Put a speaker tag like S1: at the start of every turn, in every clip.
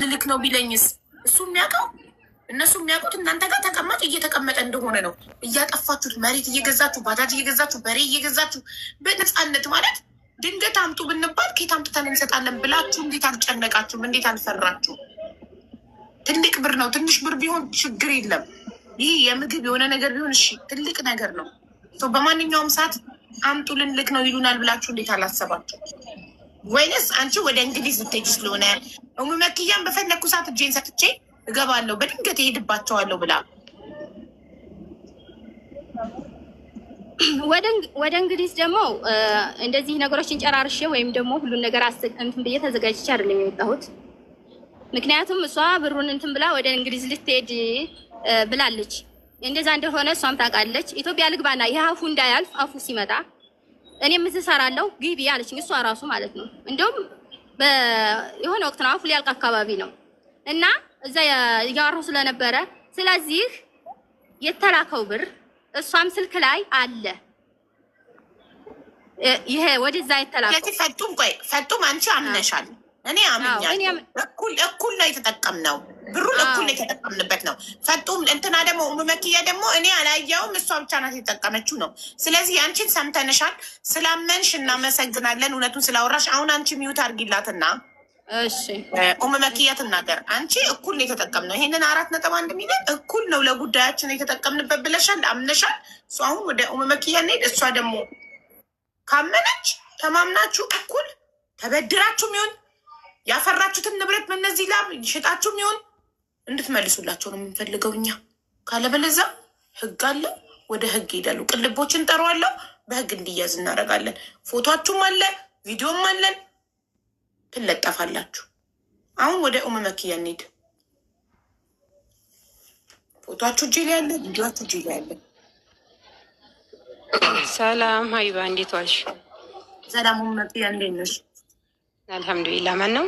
S1: ልልክ ነው ቢለኝስ? እሱ የሚያውቀው እነሱ የሚያውቁት እናንተ ጋር ተቀማጭ እየተቀመጠ እንደሆነ ነው። እያጠፋችሁት መሬት እየገዛችሁ ባጃጅ እየገዛችሁ በሬ እየገዛችሁ በነፃነት ማለት ድንገት አምጡ ብንባል ከየት አምጥተን እንሰጣለን ብላችሁ እንዴት አልጨነቃችሁም? እንዴት አልፈራችሁም? ትልቅ ብር ነው። ትንሽ ብር ቢሆን ችግር የለም። ይህ የምግብ የሆነ ነገር ቢሆን እሺ፣ ትልቅ ነገር ነው። በማንኛውም ሰዓት አምጡ ልንልክ ነው ይሉናል ብላችሁ እንዴት አላሰባችሁ? ወይንስ አንቺ ወደ እንግሊዝ ልትሄጂ ስለሆነ መክያን በፈለግኩ ሰዓት እጄን ሰጥቼ እገባለሁ በድንገት እሄድባቸዋለሁ ብላ
S2: ወደ እንግሊዝ ደግሞ እንደዚህ ነገሮችን ጨራርሼ ወይም ደግሞ ሁሉን ነገር እንትን ብዬ ተዘጋጅቼ አይደለም የወጣሁት። ምክንያቱም እሷ ብሩን እንትን ብላ ወደ እንግሊዝ ልትሄድ ብላለች። እንደዛ እንደሆነ እሷም ታውቃለች። ኢትዮጵያ ልግባና ይሄ አፉ እንዳያልፍ አፉ ሲመጣ እኔም እሰራለሁ ግቢ አለችኝ። እሷ ራሱ ማለት ነው። እንደውም የሆነ ወቅት ነው አፉ ሊያልቅ አካባቢ ነው እና እዛ ያወራሁ ስለነበረ ስለዚህ የተላከው ብር እሷም ስልክ ላይ አለ። ይሄ ወደዛ የተላከው
S1: ፈጡም አንቺ አምነሻል። እኔ አምኛለሁ። እኩል ነው የተጠቀምነው፣ ብሩን እኩል ነው የተጠቀምንበት ነው። ፈጡም እንትና ደግሞ መክያ ደግሞ እኔ አላየውም፣ እሷ ብቻ ናት የተጠቀመችው ነው። ስለዚህ አንቺን ሰምተንሻል። ስላመንሽ እናመሰግናለን። እውነቱን ስላወራሽ አሁን አንቺ ሚዩት አድርጊላትና
S2: እሺ
S1: መክያ ትናገር። አንቺ እኩል ነው የተጠቀምነው። ይሄንን 4.1 ሚሊዮን እኩል ነው ለጉዳያችን የተጠቀምንበት ብለሻል፣ አምነሻል። እሱ አሁን ወደ መክያ እንሂድ። እሷ ደግሞ ካመነች ተማምናችሁ እኩል ተበድራችሁም ይሁን ያፈራችሁትን ንብረት በእነዚህ ላም ይሸጣችሁም ይሁን እንድትመልሱላቸው ነው የምንፈልገው እኛ። ካለበለዛ ህግ አለ፣ ወደ ህግ ይሄዳሉ። ቅልቦችን ጠሯዋለሁ፣ በህግ እንዲያዝ እናደርጋለን። ፎቶችሁም አለ፣ ቪዲዮም አለን፣ ትለጠፋላችሁ። አሁን ወደ መክያ እንሂድ። ፎቶችሁ እጄ ላይ አለ፣ ቪዲዮችሁ እጄ ላይ አለ።
S3: ሰላም ሀይባ፣ እንዴት ዋልሽ?
S1: ሰላም መክያ፣ እንዴት ነሽ?
S3: አልሐምዱሊላህ። ማን ነው?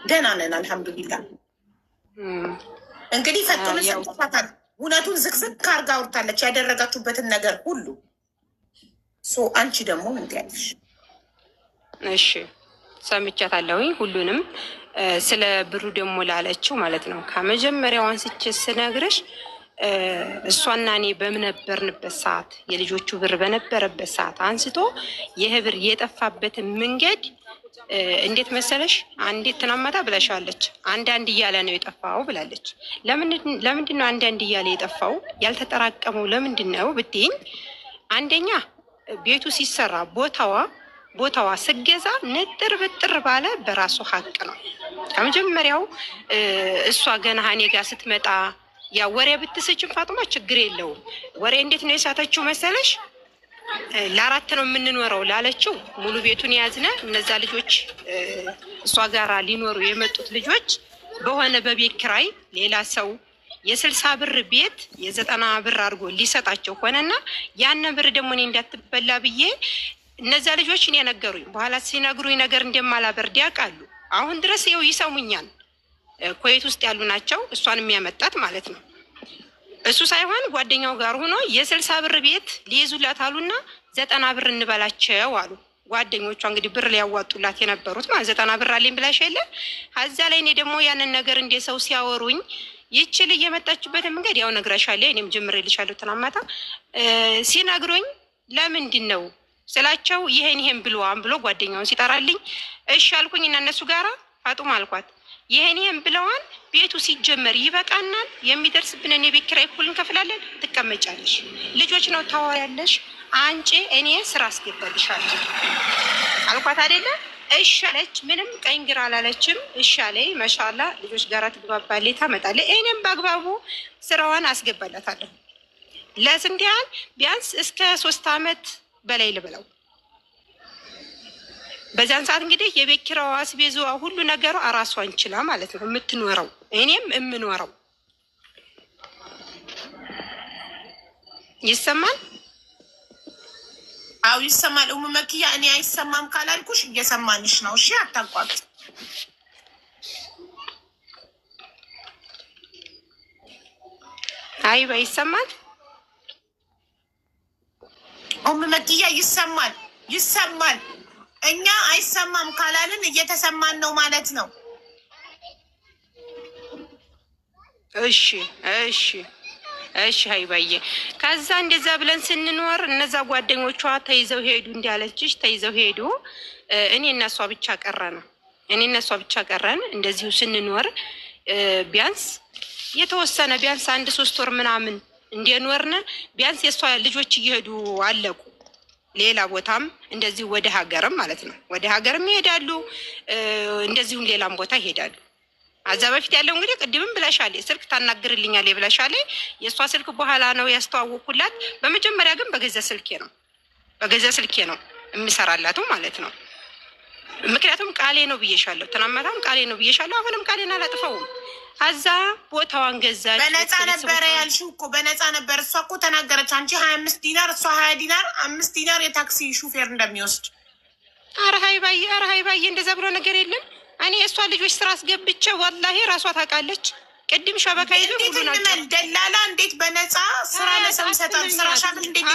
S1: ደህና ነን አልሐምዱሊላህ። እንግዲህ ፈጡን ሰጥቷታል። እውነቱን ዝቅዝቅ አድርጋ አውርታለች፣ ያደረጋችሁበትን ነገር ሁሉ። አንቺ ደግሞ ምን ትያለሽ?
S3: እሺ ሰምቻታለሁኝ ሁሉንም። ስለ ብሩ ደግሞ ላለችው ማለት ነው ከመጀመሪያው አንስቼ ስነግርሽ እሷና እኔ በምነበርንበት ሰዓት የልጆቹ ብር በነበረበት ሰዓት አንስቶ ይህ ብር የጠፋበትን መንገድ እንዴት መሰለሽ? አንዴት ትናማታ ብለሻለች። አንዳንድ እያለ ነው የጠፋው ብላለች። ለምንድን ነው አንዳንድ እያለ የጠፋው? ያልተጠራቀመው ለምንድን ነው ብትይኝ፣ አንደኛ ቤቱ ሲሰራ ቦታዋ ስገዛ ንጥር ብጥር ባለ በራሱ ሀቅ ነው። ከመጀመሪያው እሷ ገና እኔ ጋር ስትመጣ ያ ወሬ ብትስጭም ፋጡማ ችግር የለውም። ወሬ እንዴት ነው የሳተችው መሰለሽ? ለአራት ነው የምንኖረው ላለችው ሙሉ ቤቱን የያዝነ እነዛ ልጆች እሷ ጋራ ሊኖሩ የመጡት ልጆች በሆነ በቤት ኪራይ ሌላ ሰው የ60 ብር ቤት የ90 ብር አድርጎ ሊሰጣቸው ሆነና ያን ብር ደግሞ እኔ እንዳትበላ ብዬ እነዛ ልጆች እኔ ነገሩኝ። በኋላ ሲነግሩኝ ነገር እንደማላበርድ ያውቃሉ። አሁን ድረስ ይኸው ይሰሙኛል። ኩዌት ውስጥ ያሉ ናቸው። እሷን የሚያመጣት ማለት ነው። እሱ ሳይሆን ጓደኛው ጋር ሆኖ የ60 ብር ቤት ሊይዙላት አሉና 90 ብር እንበላቸው አሉ ጓደኞቿ። እንግዲህ ብር ሊያዋጡላት የነበሩት ማለት 90 ብር አለኝ ብላሽ የለ። ከዛ ላይ እኔ ደግሞ ያንን ነገር እንደ ሰው ሲያወሩኝ ይችል እየመጣችበትን መንገድ ያው ነግረሻለሁ፣ እኔም ጀምሬልሻለሁ ትናማታ ሲነግሩኝ ለምንድን ነው ስላቸው ይሄን ብሎ ጓደኛውን ሲጠራልኝ እሺ አልኩኝ እና እነሱ ጋራ ፋጡማ አልኳት ይሄን ብለዋን ቤቱ ሲጀመር ይበቃናል፣ የሚደርስብንን የቤት ኪራይ እኩል እንከፍላለን፣ ትቀመጫለሽ፣ ልጆች ነው ታወሪያለሽ፣ አንቺ እኔ ስራ አስገባልሻለሁ አልኳት አይደለ? እሺ አለች። ምንም ቀኝ ግራ አላለችም። እሺ አለኝ። ማሻአላ ልጆች ጋራ ትግባባለች፣ ታመጣለች። እኔም በአግባቡ ስራዋን አስገባላታለሁ። ለስንት ያህል ቢያንስ እስከ 3 አመት በላይ ልበለው። በዛን ሰዓት እንግዲህ የቤት ኪራይዋ፣ አስቤዛዋ፣ ሁሉ ነገሯ እራሷን ችላ ማለት ነው የምትኖረው፣ እኔም የምኖረው። ይሰማል?
S1: አዎ ይሰማል። መክያ እኔ አይሰማም ካላልኩሽ እየሰማንሽ ነው። እሺ አታቋርጥ።
S3: አይባ ይሰማል?
S1: መክያ ይሰማል። እኛ አይሰማም ካላልን እየተሰማን ነው ማለት ነው።
S3: እሺ እሺ እሺ ሀይባዬ ከዛ እንደዛ ብለን ስንኖር እነዛ ጓደኞቿ ተይዘው ሄዱ። እንዲያለችሽ ተይዘው ሄዱ። እኔ እና እሷ ብቻ ቀረን። እኔ እና እሷ ብቻ ቀረን። እንደዚሁ ስንኖር ቢያንስ የተወሰነ ቢያንስ 1-3 ወር ምናምን እንደኖርን ቢያንስ የእሷ ልጆች እየሄዱ አለቁ። ሌላ ቦታም እንደዚሁ ወደ ሀገርም ማለት ነው ወደ ሀገርም ይሄዳሉ። እንደዚሁም ሌላም ቦታ ይሄዳሉ። አዛ በፊት ያለው እንግዲህ ቅድምም ብለሻል፣ ስልክ ታናግርልኛለች ብለሻል። የእሷ ስልክ በኋላ ነው ያስተዋወቅኩላት። በመጀመሪያ ግን በገዛ ስልኬ ነው የምሰራላቱ ማለት ነው። ምክንያቱም ቃሌ ነው ብዬሻለሁ። ትናንትናም ቃሌ ነው ብዬሻለሁ። አሁንም ቃሌን አላጥፈውም። አዛ ቦታዋን ገዛች።
S1: በነፃ ነበረ ያልሽው እኮ በነፃ ነበር። እሷ እኮ ተናገረች። አንቺ 25 ዲናር እሷ 20 ዲናር 5 ዲናር የታክሲ ሹፌር እንደሚወስድ።
S3: ኧረ ሀይባዬ እንደዛ ብሎ ነገር የለም። እኔ የእሷ ልጆች ስራ አስገብቼ ወላሂ ራሷ ታውቃለች። ቅድም ሸበካ ይዞ ሁሉ ናቸው።
S1: ደላላ እንዴት በነፃ ስራ ለሰው ይሰጣል? ስራ ሻግል እንዴት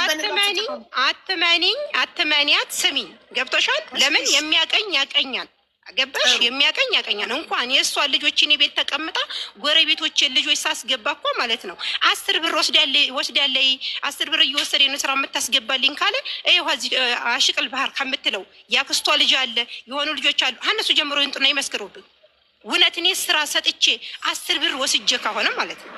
S3: አትመኒያት። ስሚኝ፣ ገብቶሻል? ለምን የሚያቀኝ ያቀኛል። ገባሽ? የሚያቀኝ ያቀኛል። እንኳን የእሷ ልጆች እኔ ቤት ተቀምጣ ጎረቤቶችን ልጆች ሳስገባ እኮ ማለት ነው 10 ብር ወስዳለይ 10 ብር እየወሰደ ነው ስራ የምታስገባልኝ ካለ ይኸው እዚህ አሽቅል ባህር ከምትለው ያክስቷ ልጅ አለ የሆኑ ልጆች አሉ። እነሱ ጀምሮ ይንጡና ይመስክሩብኝ። እውነት እኔ ስራ ሰጥቼ 10 ብር ወስጄ ከሆነ ማለት ነው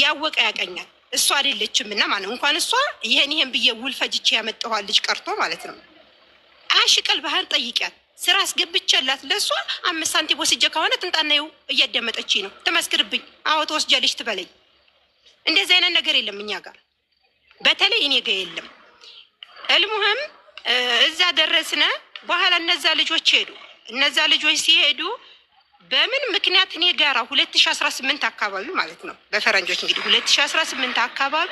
S3: ያወቀ ያቀኛል። እሷ አይደለችም እና ማለት እንኳን እሷ ይሄን ብዬ ውል ፈጅቼ ያመጣኋል ልጅ ቀርቶ ማለት ነው። አሽቅል ባህር ጠይቂያት። ስራ አስገብቼላት ለእሷ 5 ሳንቲም ወስጄ ከሆነ ትንጣናየው እያዳመጠች ነው ትመስክርብኝ። አዎ ትወስጃለች ትበለኝ። እንደዚህ አይነት ነገር የለም እኛ ጋር፣ በተለይ እኔ ጋር የለም። እልሙህም እዛ ደረስነ። በኋላ እነዛ ልጆች ሄዱ። እነዛ ልጆች ሲሄዱ በምን ምክንያት እኔ ጋራ 2018 አካባቢ ማለት ነው በፈረንጆች እንግዲህ 2018 አካባቢ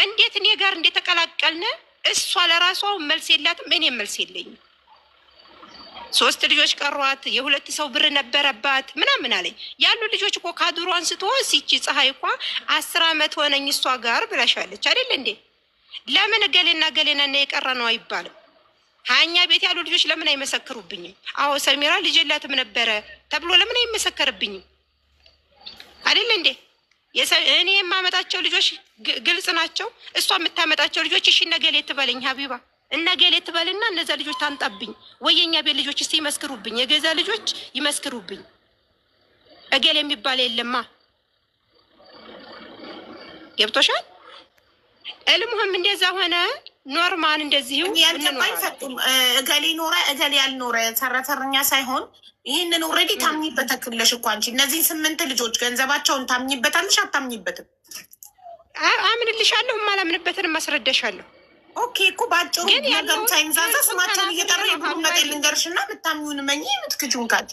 S3: እንዴት እኔ ጋር እንደተቀላቀልነ እሷ ለራሷ መልስ የላትም፣ እኔም መልስ የለኝም። 3 ልጆች ቀሯት። የ2 ሰው ብር ነበረባት ምናምን አለኝ። ያሉ ልጆች እኮ ካድሮ አንስቶ ሲቺ ፀሐይ እኮ 10 ዓመት ሆነኝ እሷ ጋር ብላሻለች አይደል እንዴ? ለምን ገሌና ገሌና የቀረ ነው አይባልም? ሀኛ ቤት ያሉ ልጆች ለምን አይመሰክሩብኝም? አዎ ሰሚራ ልጅ የላትም ነበረ ተብሎ ለምን አይመሰከርብኝም? አይደል እንዴ? እኔ የማመጣቸው ልጆች ግልጽ ናቸው። እሷ የምታመጣቸው ልጆች እሺ ነገሌ ትበለኝ ሀቢባ እነገሌ ትበልና እነዛ ልጆች ታንጣብኝ ወይ የኛ ቤት ልጆች እስቲ ይመስክሩብኝ፣ የገዛ ልጆች ይመስክሩብኝ። እገሌ የሚባል የለማ። ገብቶሻል? እልሙህም እንደዛ ሆነ። ኖርማን እንደዚሁ
S1: ያልገባኝ ፈጡም እገሌ ኖረ እገሌ ያልኖረ ሰራተኛ ሳይሆን ይህንን ኦልሬዲ ታምኝበታለሽ እኮ አንቺ። እነዚህ 8 ልጆች ገንዘባቸውን ታምኝበታለሽ አታምኝበትም?
S3: አምንልሻለሁ። አላምንበትንም ማስረዳሻለሁ።
S1: ኦኬ እኮ ባጭሩ ነገሩ ሳይንዛዛ ስማቸውን እየጠራ የብሩ ነገር ልንገርሽ እና ምታሚውን መኝ ምትክጁን ካጅ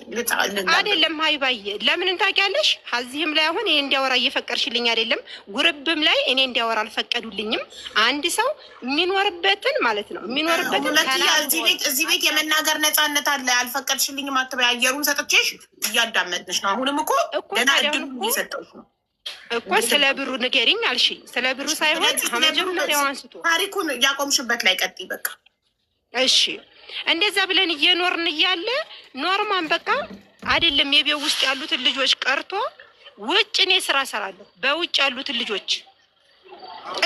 S3: አይደለም ሀይባዬ። ለምን ታውቂያለሽ? እዚህም ላይ አሁን እኔ እንዲያወራ እየፈቀድሽልኝ አይደለም። ጉርብም ላይ እኔ እንዲያወራ አልፈቀዱልኝም። አንድ ሰው የሚኖርበትን ማለት ነው የሚኖርበትን
S1: እዚህ ቤት የመናገር ነፃነት አለ። አልፈቀድሽልኝም አትበይ። አየሩን ሰጥቼሽ እያዳመጥንሽ ነው። አሁንም እኮ ገና እድሉ እየሰጠሁሽ ነው
S3: እኮ። ስለ ብሩ ንገሪኝ አልሽኝ። ስለ ብሩ ሳይሆን ከመጀመሪያው አንስቶ
S1: ታሪኩን ያቆምሽበት ላይ ቀጥይ በቃ።
S3: እሺ እንደዛ ብለን እየኖርን እያለ ኖርማን በቃ አይደለም የቤት ውስጥ ያሉትን ልጆች ቀርቶ ውጭ እኔ ስራ ሰራለሁ። በውጭ ያሉትን ልጆች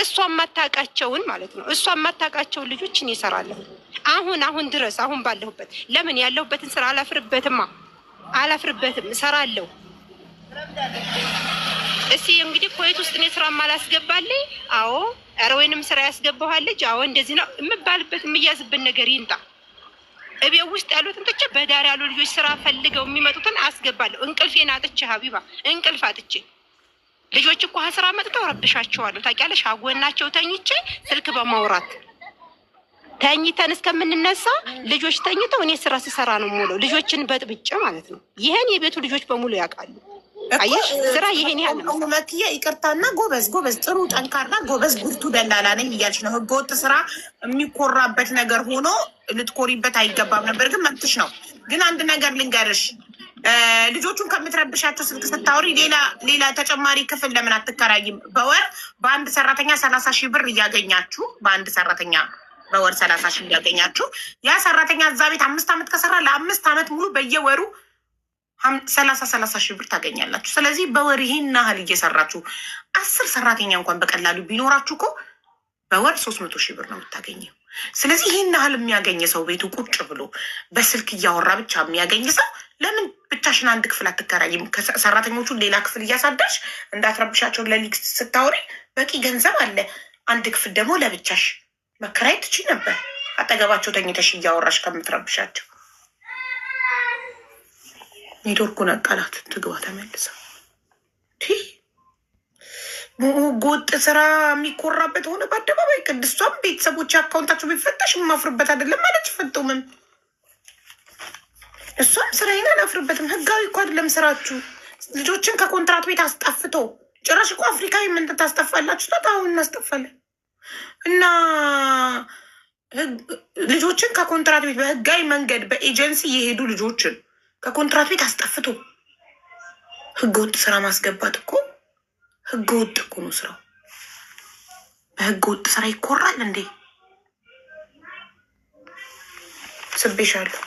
S3: እሷ የማታውቃቸውን ማለት ነው እሷ የማታውቃቸውን ልጆች እኔ እሰራለሁ። አሁን ድረስ አሁን ባለሁበት ለምን ያለሁበትን ስራ አላፍርበትም እሰራለሁ። እስኪ እንግዲህ ኮይት ውስጥ እኔ ስራ ማላስገባልኝ። አዎ ኧረ ወይንም ስራ ያስገባዋለች። አዎ እንደዚህ ነው የምባልበት የምያዝብን ነገር ይምጣ። እቤት ውስጥ ያሉትን ብቻ በዳር ያሉ ልጆች ስራ ፈልገው የሚመጡትን አስገባለሁ። እንቅልፌን አጥቼ ሀቢባ እንቅልፍ አጥቼ ልጆች እኮ ስራ መጥተው ረብሻቸዋለሁ። ታውቂያለሽ? አጎናቸው ተኝቼ ስልክ በማውራት ተኝተን እስከምንነሳ ልጆች ተኝተው እኔ ስራ ስሰራ ነው የምውለው። ልጆችን በጥብጬ ማለት ነው። ይሄን የቤቱ ልጆች በሙሉ ያውቃሉ። አየሽ ስራ ይሄን ያህል ነው።
S1: መክዬ ይቅርታና ጎበዝ ጥሩ ጠንካራ ጎበዝ ብርቱ ደላላ ነኝ እያልሽ ነው። ህገወጥ ስራ የሚኮራበት ነገር ሆኖ ልትኮሪበት አይገባም ነበር፣ ግን መብትሽ ነው። ግን አንድ ነገር ልንገርሽ፣ ልጆቹን ከምትረብሻቸው ስልክ ስታወሪ ሌላ ተጨማሪ ክፍል ለምን አትከራይም? በወር በአንድ ሰራተኛ 30 ሺህ ብር እያገኛችሁ በአንድ ሰራተኛ በወር 30 ሺህ እያገኛችሁ ያ ሰራተኛ እዛ ቤት 5 ዓመት ከሰራ ለ5 ዓመት ሙሉ በየወሩ 30 ሺህ ብር ታገኛላችሁ። ስለዚህ በወር ይሄን ያህል እየሰራችሁ 10 ሰራተኛ እንኳን በቀላሉ ቢኖራችሁ እኮ በወር 300 ሺህ ብር ነው የምታገኘው። ስለዚህ ይህን ያህል የሚያገኝ ሰው ቤቱ ቁጭ ብሎ በስልክ እያወራ ብቻ የሚያገኝ ሰው ለምን ብቻሽን አንድ ክፍል አትከራይም? ሰራተኞቹን ሌላ ክፍል እያሳደርሽ እንዳትረብሻቸው ለሊክስ ስታወሪ በቂ ገንዘብ አለ። አንድ ክፍል ደግሞ ለብቻሽ መከራየት ትችይ ነበር፣ አጠገባቸው ተኝተሽ እያወራሽ ከምትረብሻቸው። ኔትወርኩን አቃላት ትግባ ተመልሰ ጎጥ ስራ የሚኮራበት ሆነ በአደባባይ። ቅድስቷም ቤተሰቦች አካውንታቸው ቢፈታሽ የማፍርበት አይደለም ማለት ፈጡምም። እሷም ስራዬን አላፍርበትም። ህጋዊ እኮ አይደለም ስራችሁ። ልጆችን ከኮንትራት ቤት አስጠፍቶ ጭራሽ እኮ አፍሪካዊ ምን ታስጠፋላችሁ? አሁን እናስጠፋለን እና ልጆችን ከኮንትራት ቤት በህጋዊ መንገድ በኤጀንሲ የሄዱ ልጆችን ከኮንትራት ቤት አስጠፍቶ ህገወጥ ስራ ማስገባት እኮ ህገወጥ እኮ ነው ስራው። በህገወጥ ስራ ይኮራል እንዴ? ስቤሻለሁ።